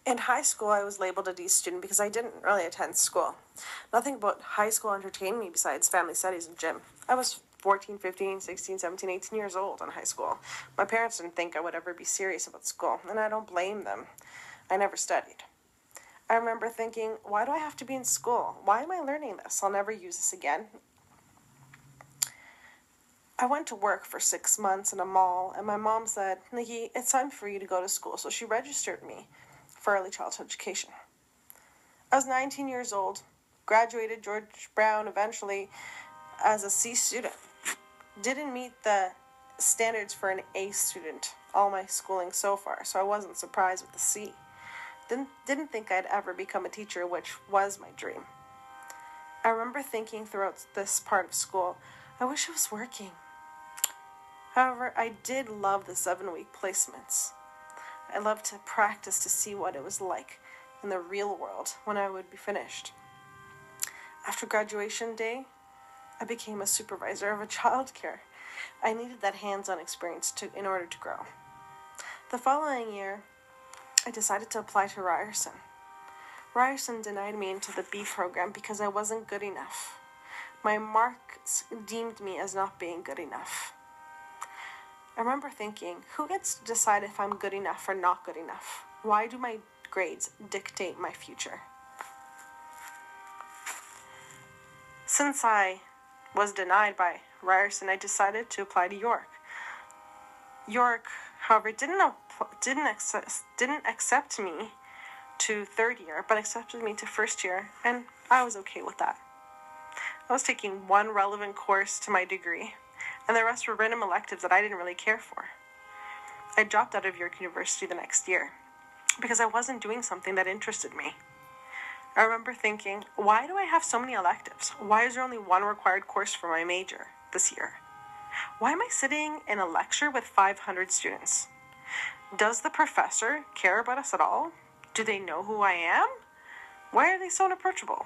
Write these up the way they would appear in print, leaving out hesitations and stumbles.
In high school, I was labeled a D student because I didn't really attend school. Nothing about high school entertained me besides family studies and gym. I was 14, 15, 16, 17, 18 years old in high school. My parents didn't think I would ever be serious about school, and I don't blame them. I never studied. I remember thinking, why do I have to be in school? Why am I learning this? I'll never use this again. I went to work for 6 months in a mall, and my mom said, Nikki, it's time for you to go to school. So she registered me for early childhood education. I was 19 years old, graduated George Brown eventually as a C student. Didn't meet the standards for an A student all my schooling so far, so I wasn't surprised with the C. Didn't think I'd ever become a teacher, which was my dream. I remember thinking throughout this part of school, I wish I was working. However, I did love the 7-week placements. I loved to practice to see what it was like in the real world when I would be finished. After graduation day, I became a supervisor of a childcare. I needed that hands-on experience in order to grow. The following year, I decided to apply to Ryerson. Ryerson denied me into the B program because I wasn't good enough. My marks deemed me as not being good enough. I remember thinking, who gets to decide if I'm good enough or not good enough? Why do my grades dictate my future? Since I was denied by Ryerson, I decided to apply to York. York, however, didn't accept me to third year, but accepted me to first year, and I was okay with that. I was taking one relevant course to my degree, and the rest were random electives that I didn't really care for. I dropped out of York University the next year because I wasn't doing something that interested me. I remember thinking, why do I have so many electives? Why is there only one required course for my major this year? Why am I sitting in a lecture with 500 students? Does the professor care about us at all? Do they know who I am? Why are they so unapproachable?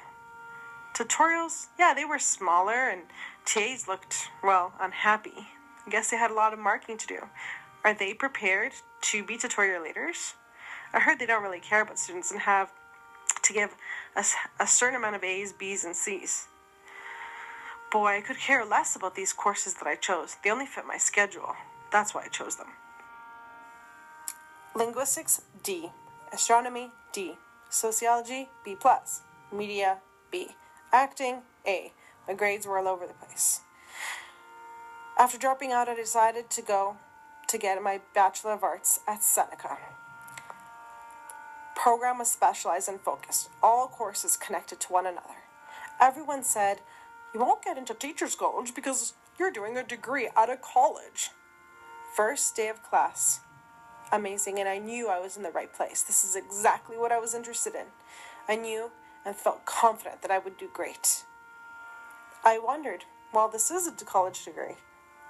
Tutorials, yeah, they were smaller and TAs looked, unhappy. I guess they had a lot of marking to do. Are they prepared to be tutorial leaders? I heard they don't really care about students and have to give a certain amount of A's, B's, and C's. Boy, I could care less about these courses that I chose. They only fit my schedule. That's why I chose them. Linguistics, D. Astronomy, D. Sociology, B+. Media, B. Acting, A. My grades were all over the place. After dropping out, I decided to go to get my Bachelor of Arts at Seneca. Program was specialized and focused. All courses connected to one another. Everyone said, you won't get into teacher's college because you're doing a degree at a college. First day of class. Amazing, and I knew I was in the right place. This is exactly what I was interested in. I knew and felt confident that I would do great. I wondered, well, this is a college degree.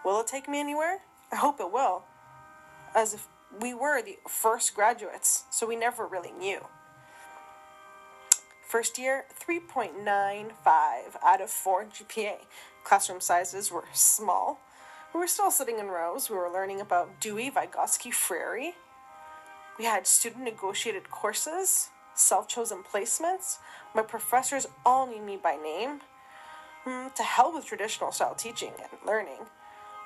Will it take me anywhere? I hope it will. As if we were the first graduates, so we never really knew. First year, 3.95 out of 4 GPA. Classroom sizes were small. We were still sitting in rows. We were learning about Dewey, Vygotsky, Freire. We had student-negotiated courses, self-chosen placements. My professors all knew me by name. To hell with traditional style teaching and learning.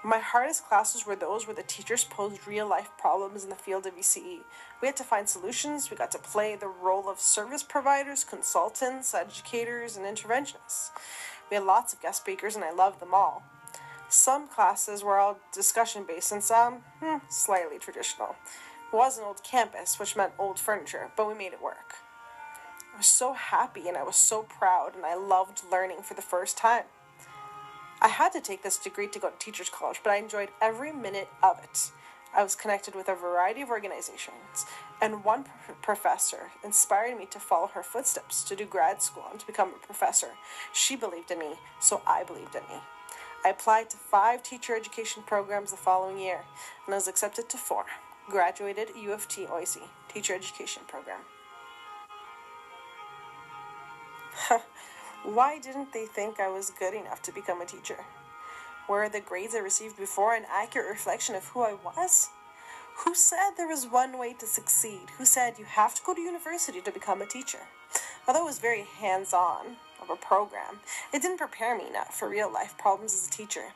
My hardest classes were those where the teachers posed real-life problems in the field of ECE. We had to find solutions. We got to play the role of service providers, consultants, educators, and interventionists. We had lots of guest speakers, and I loved them all. Some classes were all discussion-based, and some, slightly traditional. It was an old campus, which meant old furniture, but we made it work. I was so happy, and I was so proud, and I loved learning for the first time. I had to take this degree to go to teacher's college, but I enjoyed every minute of it. I was connected with a variety of organizations, and one professor inspired me to follow her footsteps to do grad school and to become a professor. She believed in me, so I believed in me. I applied to 5 teacher education programs the following year, and I was accepted to 4. Graduated U of T OIC, teacher education program. Why didn't they think I was good enough to become a teacher? Were the grades I received before an accurate reflection of who I was? Who said there was one way to succeed? Who said you have to go to university to become a teacher? Although it was very hands-on of a program, it didn't prepare me enough for real-life problems as a teacher.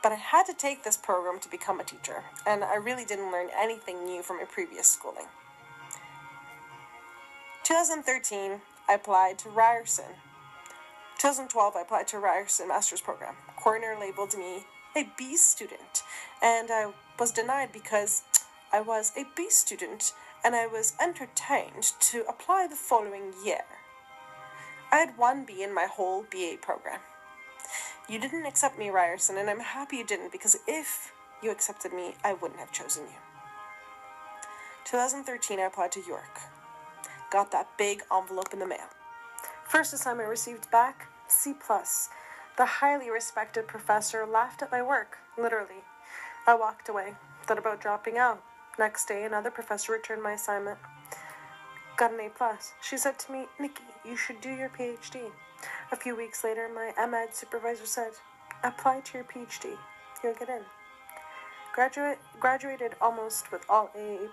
But I had to take this program to become a teacher, and I really didn't learn anything new from my previous schooling. 2013, I applied to Ryerson. 2012, I applied to Ryerson Master's Program. Coroner labeled me a B student, and I was denied because I was a B student, and I was entertained to apply the following year. I had one B in my whole BA program. You didn't accept me, Ryerson, and I'm happy you didn't, because if you accepted me, I wouldn't have chosen you. 2013, I applied to York. Got that big envelope in the mail. First assignment received back, C+. The highly respected professor laughed at my work, literally. I walked away, thought about dropping out. Next day, another professor returned my assignment. Got an A+. She said to me, Nikki, you should do your PhD. A few weeks later, my MEd supervisor said, apply to your PhD. You'll get in. Graduated almost with all AA+.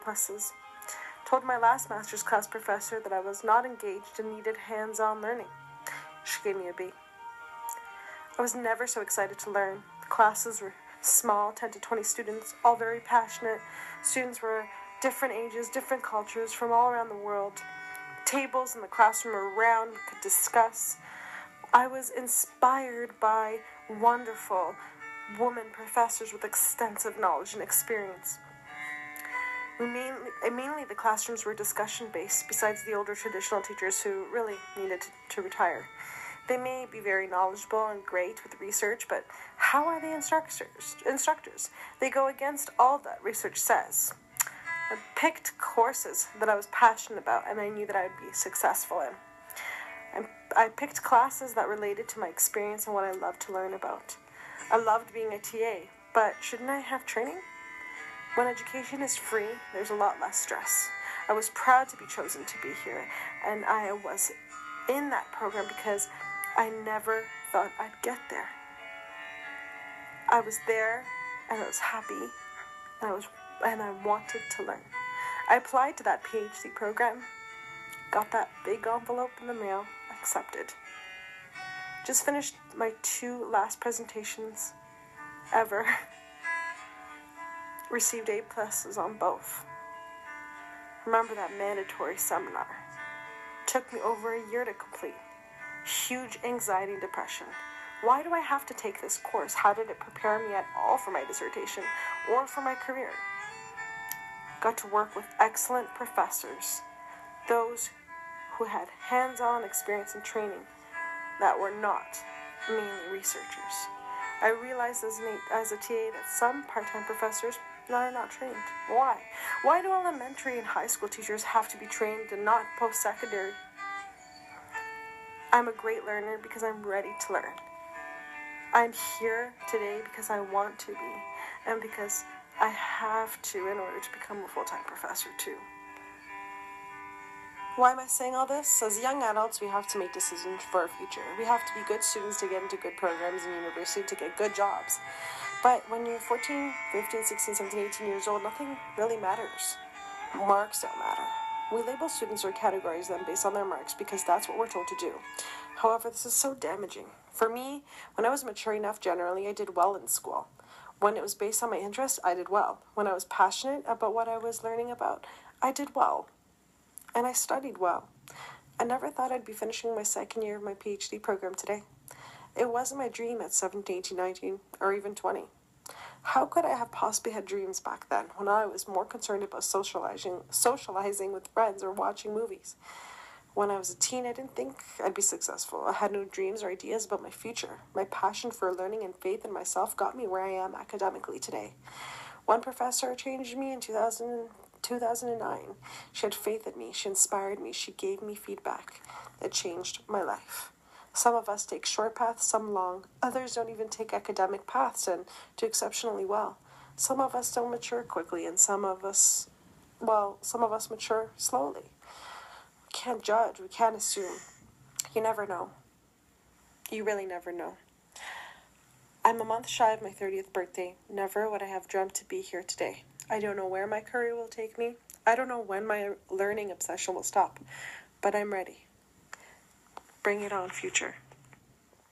Told my last master's class professor that I was not engaged and needed hands-on learning. She gave me a B. I was never so excited to learn. The classes were small, 10 to 20 students, all very passionate. Students were different ages, different cultures from all around the world. Tables in the classroom were round, we could discuss. I was inspired by wonderful women professors with extensive knowledge and experience. Mainly the classrooms were discussion-based, besides the older traditional teachers who really needed to retire. They may be very knowledgeable and great with research, but how are they instructors? They go against all that research says. I picked courses that I was passionate about and I knew that I would be successful in. I picked classes that related to my experience and what I loved to learn about. I loved being a TA, but shouldn't I have training? When education is free, there's a lot less stress. I was proud to be chosen to be here, and I was in that program because I never thought I'd get there. I was there, and I was happy, and I wanted to learn. I applied to that PhD program, got that big envelope in the mail, accepted. Just finished my 2 last presentations ever. Received A+ on both. Remember that mandatory seminar. Took me over a year to complete. Huge anxiety and depression. Why do I have to take this course? How did it prepare me at all for my dissertation or for my career? Got to work with excellent professors, those who had hands-on experience and training that were not mainly researchers. I realized as a TA that some part-time professors are not trained. Why? Why do elementary and high school teachers have to be trained and not post-secondary? I'm a great learner because I'm ready to learn. I'm here today because I want to be, and because I have to in order to become a full-time professor too. Why am I saying all this? As young adults, we have to make decisions for our future. We have to be good students to get into good programs in university to get good jobs. But when you're 14, 15, 16, 17, 18 years old, nothing really matters. Marks don't matter. We label students or categorize them based on their marks because that's what we're told to do. However, this is so damaging. For me, when I was mature enough, generally, I did well in school. When it was based on my interest, I did well. When I was passionate about what I was learning about, I did well. And I studied well. I never thought I'd be finishing my second year of my PhD program today. It wasn't my dream at 17, 18, 19, or even 20. How could I have possibly had dreams back then when I was more concerned about socializing with friends or watching movies? When I was a teen, I didn't think I'd be successful. I had no dreams or ideas about my future. My passion for learning and faith in myself got me where I am academically today. One professor changed me in 2009. She had faith in me. She inspired me. She gave me feedback that changed my life. Some of us take short paths, some long. Others don't even take academic paths and do exceptionally well. Some of us don't mature quickly, and some of us mature slowly. We can't judge. We can't assume. You never know. You really never know. I'm a month shy of my 30th birthday. Never would I have dreamt to be here today. I don't know where my career will take me. I don't know when my learning obsession will stop. But I'm ready. Bring it on, future.